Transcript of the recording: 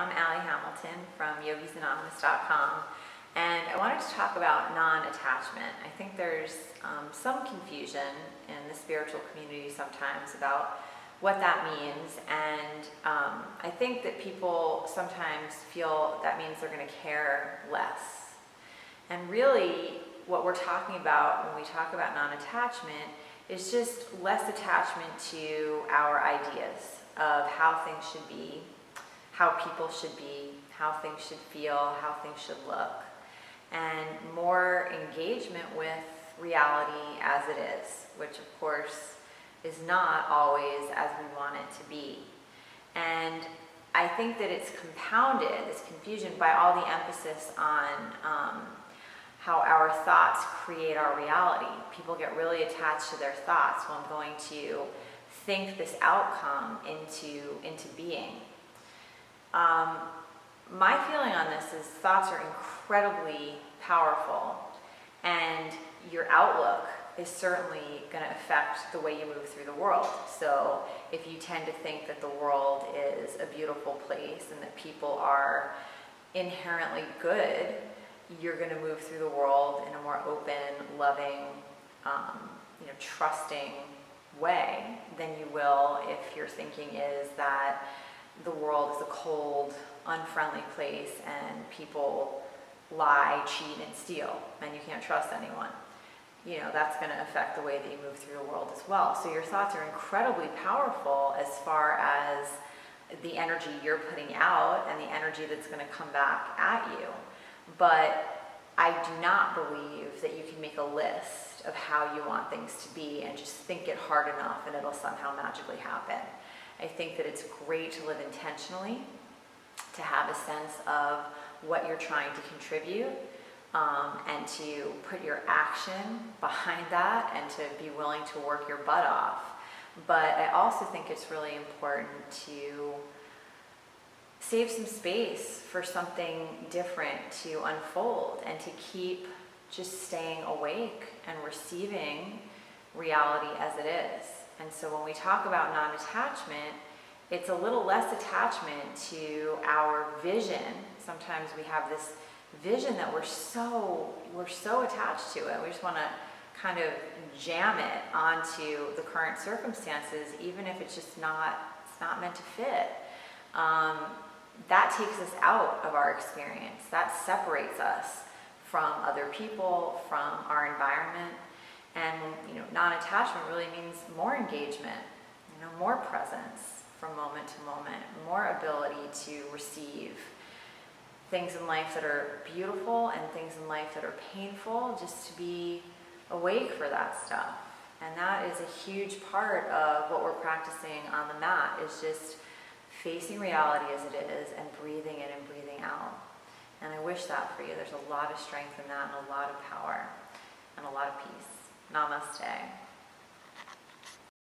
I'm Allie Hamilton from yogisanonymous.com, and I wanted to talk about non-attachment. I think there's some confusion in the spiritual community sometimes about what that means, and I think that people sometimes feel that means they're going to care less. And really, what we're talking about when we talk about non-attachment is just less attachment to our ideas of how things should be, how people should be, how things should feel, how things should look, and more engagement with reality as it is, which of course is not always as we want it to be. And I think that it's compounded, this confusion, by all the emphasis on how our thoughts create our reality. People get really attached to their thoughts. Well, I'm going to think this outcome into being. My feeling on this is thoughts are incredibly powerful, and your outlook is certainly going to affect the way you move through the world. So if you tend to think that the world is a beautiful place and that people are inherently good, you're going to move through the world in a more open, loving, trusting way than you will if your thinking is that the world is a cold, unfriendly place and people lie, cheat, and steal, and you can't trust anyone. That's going to affect the way that you move through the world as well. So your thoughts are incredibly powerful as far as the energy you're putting out and the energy that's going to come back at you. But I do not believe that you can make a list of how you want things to be and just think it hard enough and it'll somehow magically happen. I think that it's great to live intentionally, to have a sense of what you're trying to contribute, and to put your action behind that and to be willing to work your butt off. But I also think it's really important to save some space for something different to unfold and to keep just staying awake and receiving reality as it is. And so when we talk about non-attachment, it's a little less attachment to our vision. Sometimes we have this vision that we're so attached to it. We just want to kind of jam it onto the current circumstances, even if it's not meant to fit. That takes us out of our experience. That separates us from other people, from our environment. And non-attachment really means more engagement, more presence from moment to moment, more ability to receive things in life that are beautiful and things in life that are painful, just to be awake for that stuff. And that is a huge part of what we're practicing on the mat, is just facing reality as it is and breathing in and breathing out. And I wish that for you. There's a lot of strength in that and a lot of power and a lot of peace. Namaste.